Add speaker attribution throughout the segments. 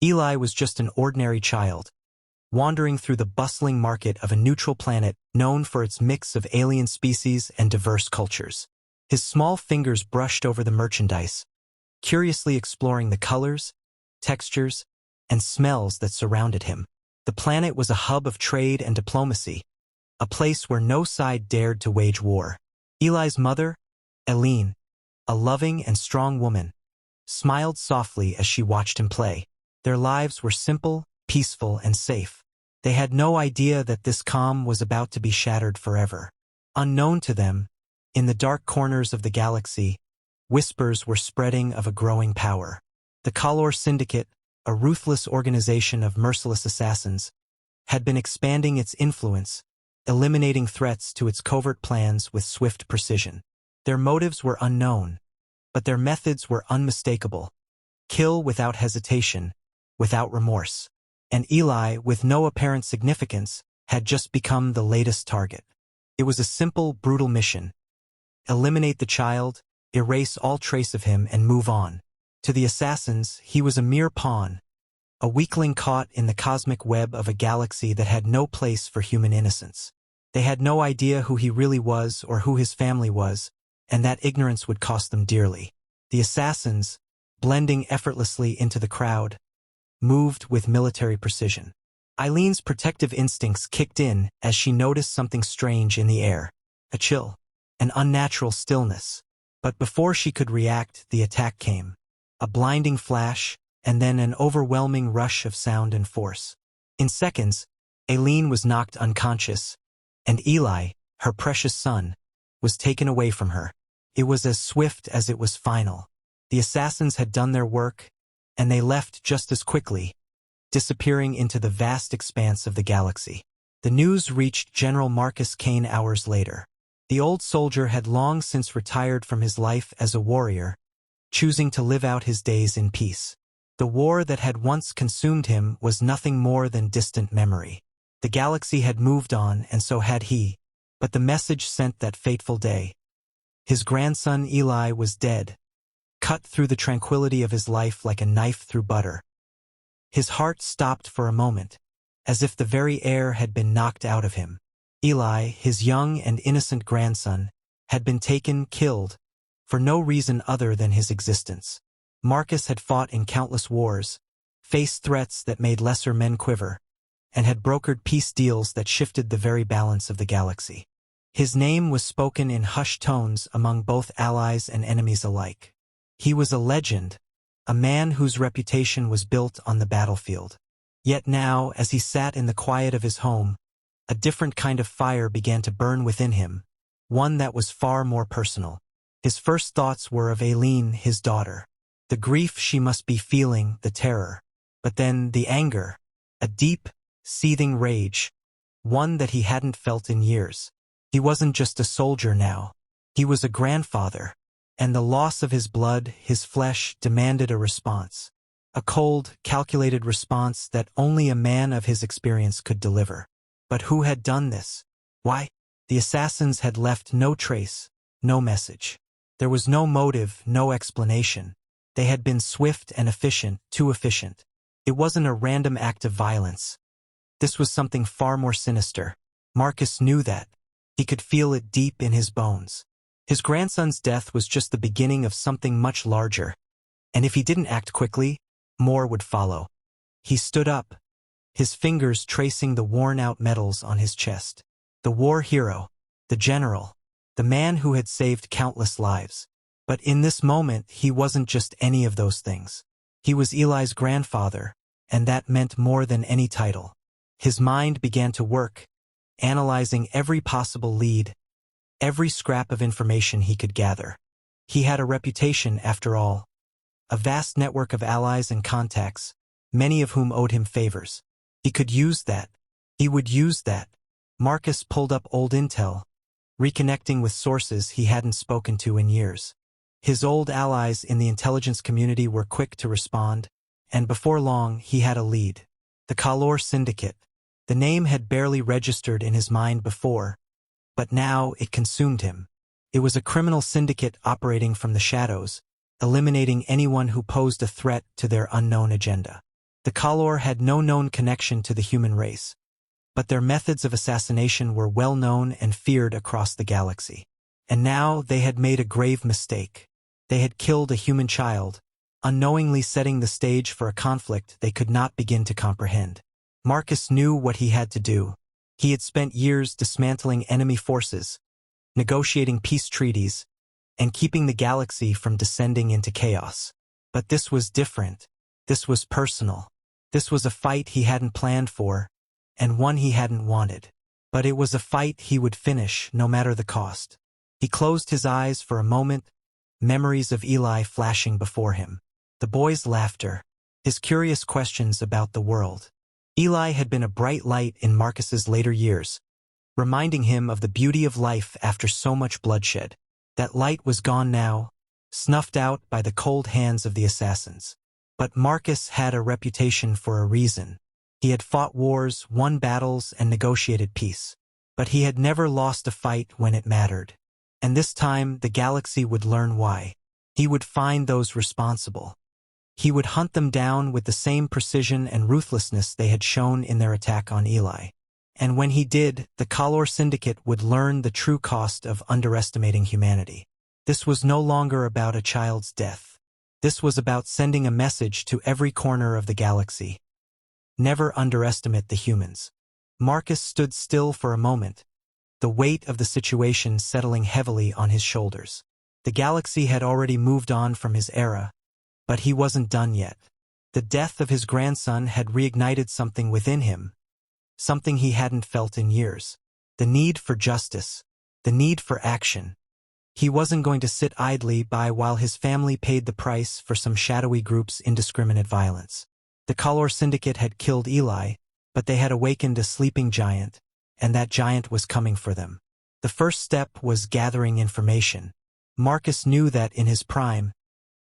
Speaker 1: Eli was just an ordinary child, wandering through the bustling market of a neutral planet known for its mix of alien species and diverse cultures. His small fingers brushed over the merchandise, curiously exploring the colors, textures, and smells that surrounded him. The planet was a hub of trade and diplomacy, a place where no side dared to wage war. Eli's mother, Eileen, a loving and strong woman, smiled softly as she watched him play. Their lives were simple, peaceful, and safe. They had no idea that this calm was about to be shattered forever. Unknown to them, in the dark corners of the galaxy, whispers were spreading of a growing power. The Kalor Syndicate, a ruthless organization of merciless assassins, had been expanding its influence, eliminating threats to its covert plans with swift precision. Their motives were unknown, but their methods were unmistakable. Kill without hesitation, without remorse. And Eli, with no apparent significance, had just become the latest target. It was a simple, brutal mission. Eliminate the child, erase all trace of him, and move on. To the assassins, he was a mere pawn, a weakling caught in the cosmic web of a galaxy that had no place for human innocence. They had no idea who he really was or who his family was, and that ignorance would cost them dearly. The assassins, blending effortlessly into the crowd, moved with military precision. Eileen's protective instincts kicked in as she noticed something strange in the air. A chill, an unnatural stillness. But before she could react, the attack came. A blinding flash, and then an overwhelming rush of sound and force. In seconds, Eileen was knocked unconscious, and Eli, her precious son, was taken away from her. It was as swift as it was final. The assassins had done their work, and they left just as quickly, disappearing into the vast expanse of the galaxy. The news reached General Marcus Kane hours later. The old soldier had long since retired from his life as a warrior, choosing to live out his days in peace. The war that had once consumed him was nothing more than distant memory. The galaxy had moved on, and so had he, but the message sent that fateful day. His grandson Eli was dead, cut through the tranquility of his life like a knife through butter. His heart stopped for a moment, as if the very air had been knocked out of him. Eli, his young and innocent grandson, had been taken, killed, for no reason other than his existence. Marcus had fought in countless wars, faced threats that made lesser men quiver, and had brokered peace deals that shifted the very balance of the galaxy. His name was spoken in hushed tones among both allies and enemies alike. He was a legend, a man whose reputation was built on the battlefield. Yet now, as he sat in the quiet of his home, a different kind of fire began to burn within him, one that was far more personal. His first thoughts were of Eileen, his daughter. The grief she must be feeling, the terror. But then the anger, a deep, seething rage, one that he hadn't felt in years. He wasn't just a soldier now. He was a grandfather, and the loss of his blood, his flesh, demanded a response. A cold, calculated response that only a man of his experience could deliver. But who had done this? Why? The assassins had left no trace, no message. There was no motive, no explanation. They had been swift and efficient, too efficient. It wasn't a random act of violence. This was something far more sinister. Marcus knew that. He could feel it deep in his bones. His grandson's death was just the beginning of something much larger. And if he didn't act quickly, more would follow. He stood up, his fingers tracing the worn-out metals on his chest. The war hero, the general, the man who had saved countless lives. But in this moment, he wasn't just any of those things. He was Eli's grandfather, and that meant more than any title. His mind began to work, analyzing every possible lead, every scrap of information he could gather. He had a reputation, after all, a vast network of allies and contacts, many of whom owed him favors. He could use that. He would use that. Marcus pulled up old intel, reconnecting with sources he hadn't spoken to in years. His old allies in the intelligence community were quick to respond, and before long he had a lead. The Kalor Syndicate. The name had barely registered in his mind before, but now it consumed him. It was a criminal syndicate operating from the shadows, eliminating anyone who posed a threat to their unknown agenda. The Kalor had no known connection to the human race, but their methods of assassination were well known and feared across the galaxy. And now they had made a grave mistake. They had killed a human child, unknowingly setting the stage for a conflict they could not begin to comprehend. Marcus knew what he had to do. He had spent years dismantling enemy forces, negotiating peace treaties, and keeping the galaxy from descending into chaos. But this was different. This was personal. This was a fight he hadn't planned for, and one he hadn't wanted. But it was a fight he would finish, no matter the cost. He closed his eyes for a moment, memories of Eli flashing before him. The boy's laughter, his curious questions about the world. Eli had been a bright light in Marcus's later years, reminding him of the beauty of life after so much bloodshed. That light was gone now, snuffed out by the cold hands of the assassins. But Marcus had a reputation for a reason. He had fought wars, won battles, and negotiated peace. But he had never lost a fight when it mattered. And this time, the galaxy would learn why. He would find those responsible. He would hunt them down with the same precision and ruthlessness they had shown in their attack on Eli. And when he did, the Kalor Syndicate would learn the true cost of underestimating humanity. This was no longer about a child's death. This was about sending a message to every corner of the galaxy. Never underestimate the humans. Marcus stood still for a moment, the weight of the situation settling heavily on his shoulders. The galaxy had already moved on from his era, but he wasn't done yet. The death of his grandson had reignited something within him, something he hadn't felt in years. The need for justice, the need for action. He wasn't going to sit idly by while his family paid the price for some shadowy group's indiscriminate violence. The Kalor Syndicate had killed Eli, but they had awakened a sleeping giant, and that giant was coming for them. The first step was gathering information. Marcus knew that in his prime,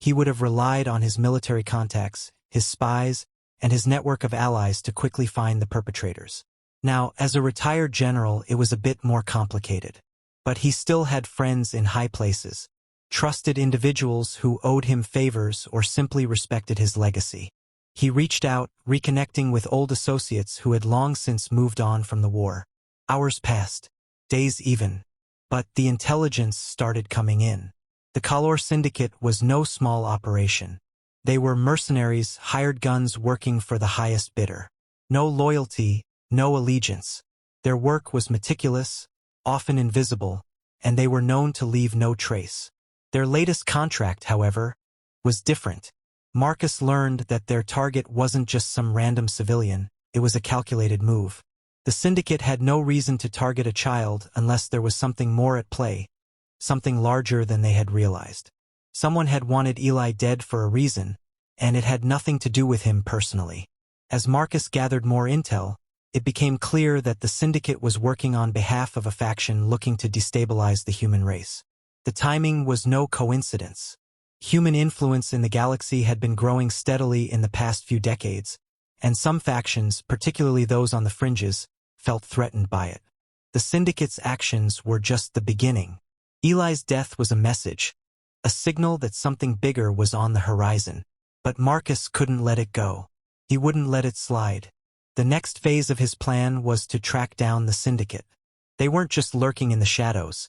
Speaker 1: he would have relied on his military contacts, his spies, and his network of allies to quickly find the perpetrators. Now, as a retired general, it was a bit more complicated. But he still had friends in high places, trusted individuals who owed him favors or simply respected his legacy. He reached out, reconnecting with old associates who had long since moved on from the war. Hours passed, days even, but the intelligence started coming in. The Kalor Syndicate was no small operation. They were mercenaries, hired guns working for the highest bidder. No loyalty, no allegiance. Their work was meticulous, often invisible, and they were known to leave no trace. Their latest contract, however, was different. Marcus learned that their target wasn't just some random civilian, it was a calculated move. The syndicate had no reason to target a child unless there was something more at play, something larger than they had realized. Someone had wanted Eli dead for a reason, and it had nothing to do with him personally. As Marcus gathered more intel, it became clear that the syndicate was working on behalf of a faction looking to destabilize the human race. The timing was no coincidence. Human influence in the galaxy had been growing steadily in the past few decades, and some factions, particularly those on the fringes, felt threatened by it. The syndicate's actions were just the beginning. Eli's death was a message, a signal that something bigger was on the horizon. But Marcus couldn't let it go. He wouldn't let it slide. The next phase of his plan was to track down the syndicate. They weren't just lurking in the shadows.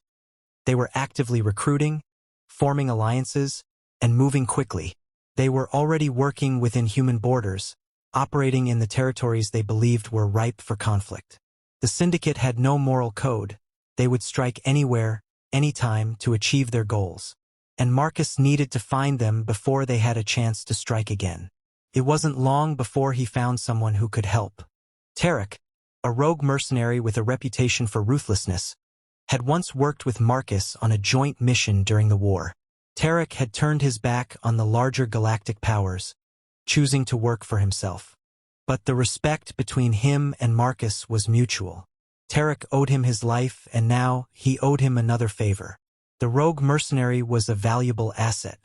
Speaker 1: They were actively recruiting, forming alliances, and moving quickly. They were already working within human borders, operating in the territories they believed were ripe for conflict. The syndicate had no moral code. They would strike anywhere, anytime to achieve their goals. And Marcus needed to find them before they had a chance to strike again. It wasn't long before he found someone who could help. Tarek, a rogue mercenary with a reputation for ruthlessness, had once worked with Marcus on a joint mission during the war. Tarek had turned his back on the larger galactic powers, choosing to work for himself. But the respect between him and Marcus was mutual. Tarek owed him his life, and now he owed him another favor. The rogue mercenary was a valuable asset.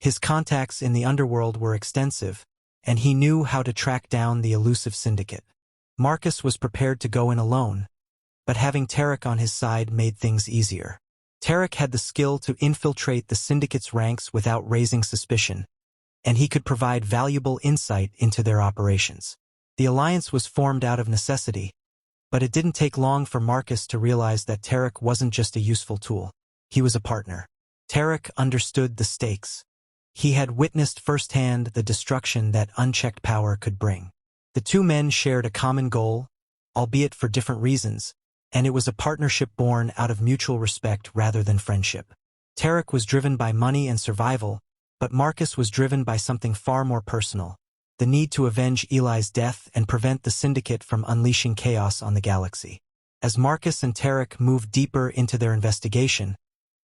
Speaker 1: His contacts in the underworld were extensive, and he knew how to track down the elusive syndicate. Marcus was prepared to go in alone, but having Tarek on his side made things easier. Tarek had the skill to infiltrate the syndicate's ranks without raising suspicion, and he could provide valuable insight into their operations. The alliance was formed out of necessity, but it didn't take long for Marcus to realize that Tarek wasn't just a useful tool. He was a partner. Tarek understood the stakes. He had witnessed firsthand the destruction that unchecked power could bring. The two men shared a common goal, albeit for different reasons, and it was a partnership born out of mutual respect rather than friendship. Tarek was driven by money and survival, but Marcus was driven by something far more personal: the need to avenge Eli's death and prevent the Syndicate from unleashing chaos on the galaxy. As Marcus and Tarek moved deeper into their investigation,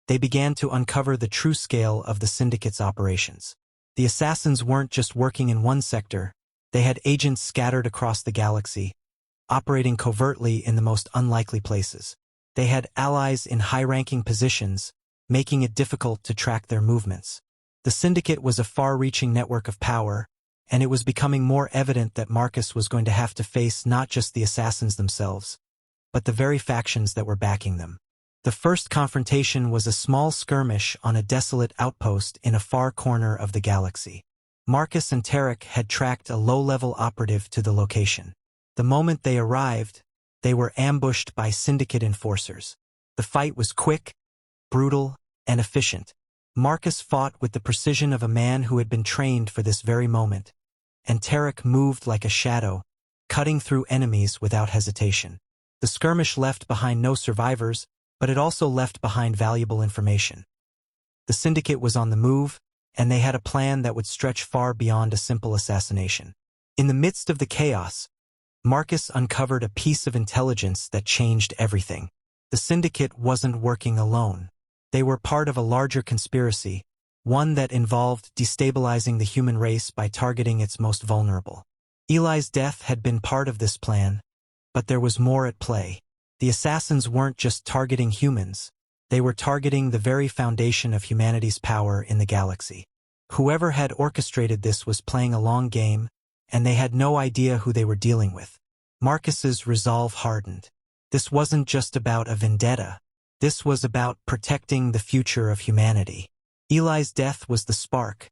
Speaker 1: they began to uncover the true scale of the Syndicate's operations. The assassins weren't just working in one sector, they had agents scattered across the galaxy, operating covertly in the most unlikely places. They had allies in high-ranking positions, making it difficult to track their movements. The Syndicate was a far-reaching network of power, and it was becoming more evident that Marcus was going to have to face not just the assassins themselves, but the very factions that were backing them. The first confrontation was a small skirmish on a desolate outpost in a far corner of the galaxy. Marcus and Tarek had tracked a low-level operative to the location. The moment they arrived, they were ambushed by Syndicate enforcers. The fight was quick, brutal, and efficient. Marcus fought with the precision of a man who had been trained for this very moment, and Tarek moved like a shadow, cutting through enemies without hesitation. The skirmish left behind no survivors, but it also left behind valuable information. The Syndicate was on the move, and they had a plan that would stretch far beyond a simple assassination. In the midst of the chaos, Marcus uncovered a piece of intelligence that changed everything. The Syndicate wasn't working alone. They were part of a larger conspiracy, one that involved destabilizing the human race by targeting its most vulnerable. Eli's death had been part of this plan, but there was more at play. The assassins weren't just targeting humans, they were targeting the very foundation of humanity's power in the galaxy. Whoever had orchestrated this was playing a long game, and they had no idea who they were dealing with. Marcus's resolve hardened. This wasn't just about a vendetta. This was about protecting the future of humanity. Eli's death was the spark,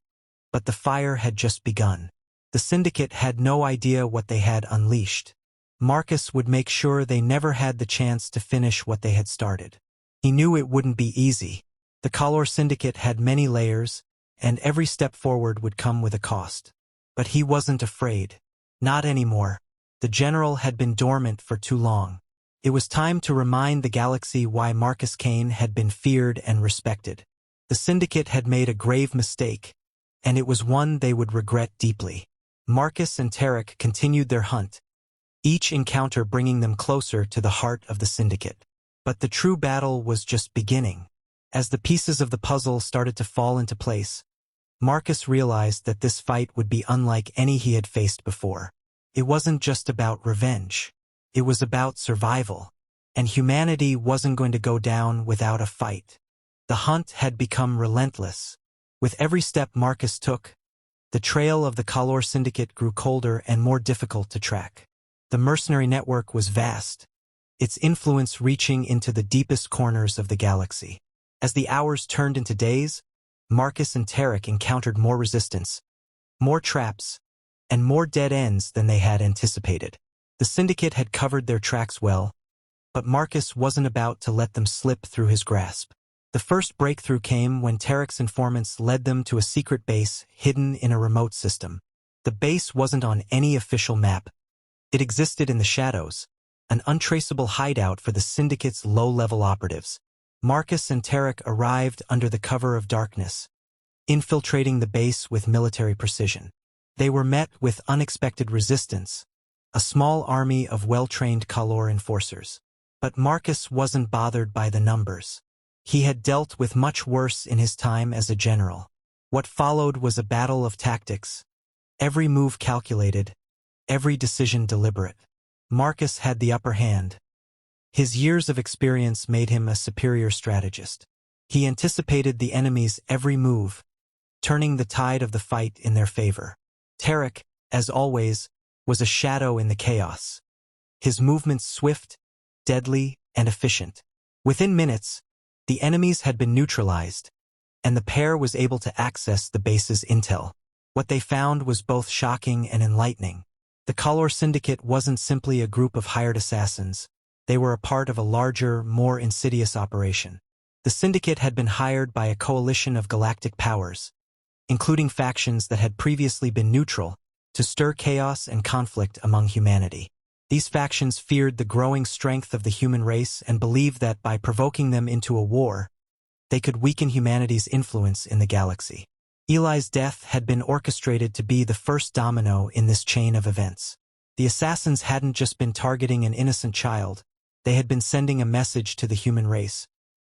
Speaker 1: but the fire had just begun. The Syndicate had no idea what they had unleashed. Marcus would make sure they never had the chance to finish what they had started. He knew it wouldn't be easy. The Kalor Syndicate had many layers, and every step forward would come with a cost. But he wasn't afraid. Not anymore. The general had been dormant for too long. It was time to remind the galaxy why Marcus Kane had been feared and respected. The Syndicate had made a grave mistake, and it was one they would regret deeply. Marcus and Tarek continued their hunt, each encounter bringing them closer to the heart of the Syndicate. But the true battle was just beginning. As the pieces of the puzzle started to fall into place, Marcus realized that this fight would be unlike any he had faced before. It wasn't just about revenge. It was about survival. And humanity wasn't going to go down without a fight. The hunt had become relentless. With every step Marcus took, the trail of the Kalor Syndicate grew colder and more difficult to track. The mercenary network was vast, its influence reaching into the deepest corners of the galaxy. As the hours turned into days, Marcus and Tarek encountered more resistance, more traps, and more dead ends than they had anticipated. The Syndicate had covered their tracks well, but Marcus wasn't about to let them slip through his grasp. The first breakthrough came when Tarek's informants led them to a secret base hidden in a remote system. The base wasn't on any official map. It existed in the shadows, an untraceable hideout for the Syndicate's low-level operatives. Marcus and Tarek arrived under the cover of darkness, infiltrating the base with military precision. They were met with unexpected resistance, a small army of well-trained Kalor enforcers. But Marcus wasn't bothered by the numbers. He had dealt with much worse in his time as a general. What followed was a battle of tactics, every move calculated, every decision deliberate. Marcus had the upper hand. His years of experience made him a superior strategist. He anticipated the enemy's every move, turning the tide of the fight in their favor. Tarek, as always, was a shadow in the chaos. His movements swift, deadly, and efficient. Within minutes, the enemies had been neutralized, and the pair was able to access the base's intel. What they found was both shocking and enlightening. The Color Syndicate wasn't simply a group of hired assassins. They were a part of a larger, more insidious operation. The Syndicate had been hired by a coalition of galactic powers, including factions that had previously been neutral, to stir chaos and conflict among humanity. These factions feared the growing strength of the human race and believed that by provoking them into a war, they could weaken humanity's influence in the galaxy. Eli's death had been orchestrated to be the first domino in this chain of events. The assassins hadn't just been targeting an innocent child, they had been sending a message to the human race,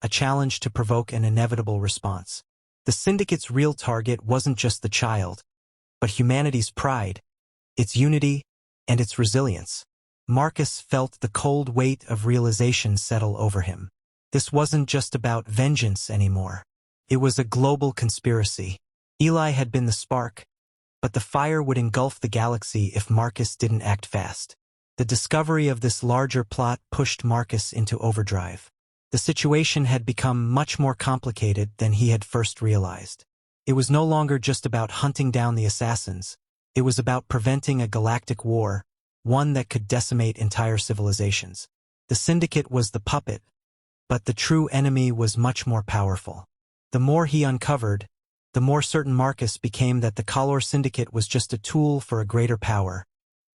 Speaker 1: a challenge to provoke an inevitable response. The Syndicate's real target wasn't just the child, but humanity's pride, its unity, and its resilience. Marcus felt the cold weight of realization settle over him. This wasn't just about vengeance anymore. It was a global conspiracy. Eli had been the spark, but the fire would engulf the galaxy if Marcus didn't act fast. The discovery of this larger plot pushed Marcus into overdrive. The situation had become much more complicated than he had first realized. It was no longer just about hunting down the assassins. It was about preventing a galactic war, one that could decimate entire civilizations. The Syndicate was the puppet, but the true enemy was much more powerful. The more he uncovered, the more certain Marcus became that the Color Syndicate was just a tool for a greater power,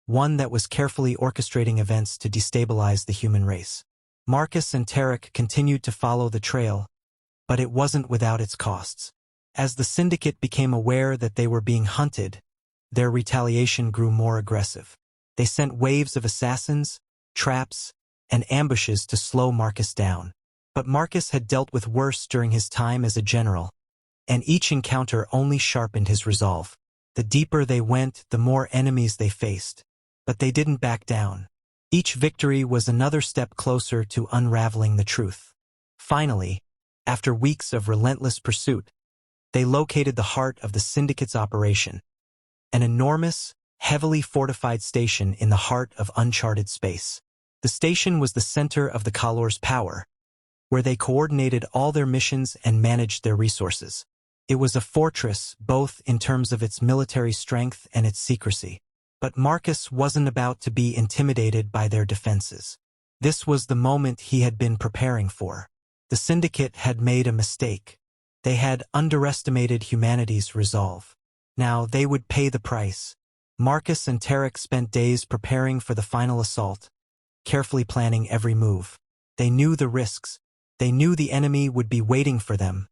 Speaker 1: one that was carefully orchestrating events to destabilize the human race. Marcus and Tarek continued to follow the trail, but it wasn't without its costs. As the Syndicate became aware that they were being hunted, their retaliation grew more aggressive. They sent waves of assassins, traps, and ambushes to slow Marcus down. But Marcus had dealt with worse during his time as a general, and each encounter only sharpened his resolve. The deeper they went, the more enemies they faced. But they didn't back down. Each victory was another step closer to unraveling the truth. Finally, after weeks of relentless pursuit, they located the heart of the Syndicate's operation, an enormous, heavily fortified station in the heart of uncharted space. The station was the center of the Color's power, where they coordinated all their missions and managed their resources. It was a fortress, both in terms of its military strength and its secrecy. But Marcus wasn't about to be intimidated by their defenses. This was the moment he had been preparing for. The Syndicate had made a mistake. They had underestimated humanity's resolve. Now they would pay the price. Marcus and Tarek spent days preparing for the final assault, carefully planning every move. They knew the risks. They knew the enemy would be waiting for them,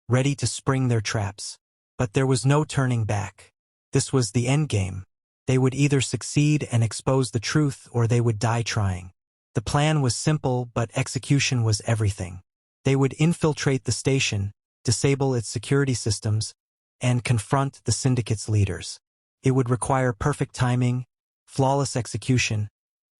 Speaker 1: ready to spring their traps. But there was no turning back. This was the endgame. They would either succeed and expose the truth, or they would die trying. The plan was simple, but execution was everything. They would infiltrate the station, disable its security systems, and confront the Syndicate's leaders. It would require perfect timing, flawless execution,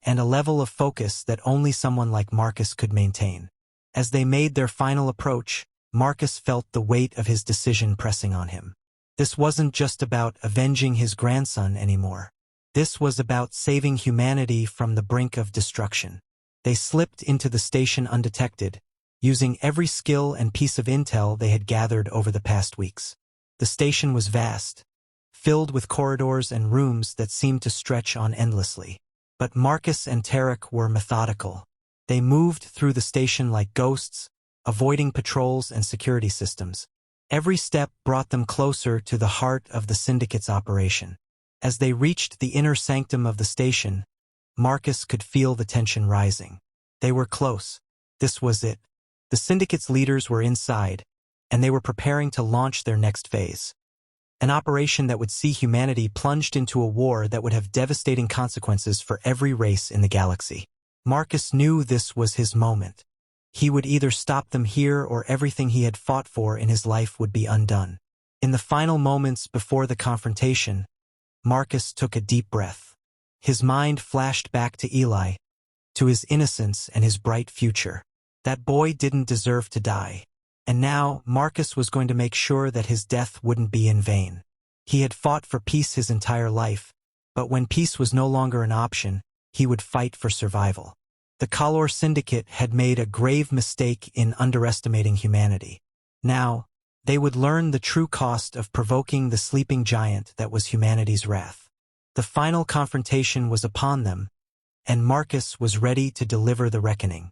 Speaker 1: and a level of focus that only someone like Marcus could maintain. As they made their final approach, Marcus felt the weight of his decision pressing on him. This wasn't just about avenging his grandson anymore. This was about saving humanity from the brink of destruction. They slipped into the station undetected, using every skill and piece of intel they had gathered over the past weeks. The station was vast, filled with corridors and rooms that seemed to stretch on endlessly. But Marcus and Tarek were methodical. They moved through the station like ghosts, avoiding patrols and security systems. Every step brought them closer to the heart of the Syndicate's operation. As they reached the inner sanctum of the station, Marcus could feel the tension rising. They were close. This was it. The Syndicate's leaders were inside, and they were preparing to launch their next phase. An operation that would see humanity plunged into a war that would have devastating consequences for every race in the galaxy. Marcus knew this was his moment. He would either stop them here, or everything he had fought for in his life would be undone. In the final moments before the confrontation, Marcus took a deep breath. His mind flashed back to Eli, to his innocence and his bright future. That boy didn't deserve to die. And now, Marcus was going to make sure that his death wouldn't be in vain. He had fought for peace his entire life, but when peace was no longer an option, he would fight for survival. The Color Syndicate had made a grave mistake in underestimating humanity. Now, They would learn the true cost of provoking the sleeping giant that was humanity's wrath. The final confrontation was upon them, and Marcus was ready to deliver the reckoning.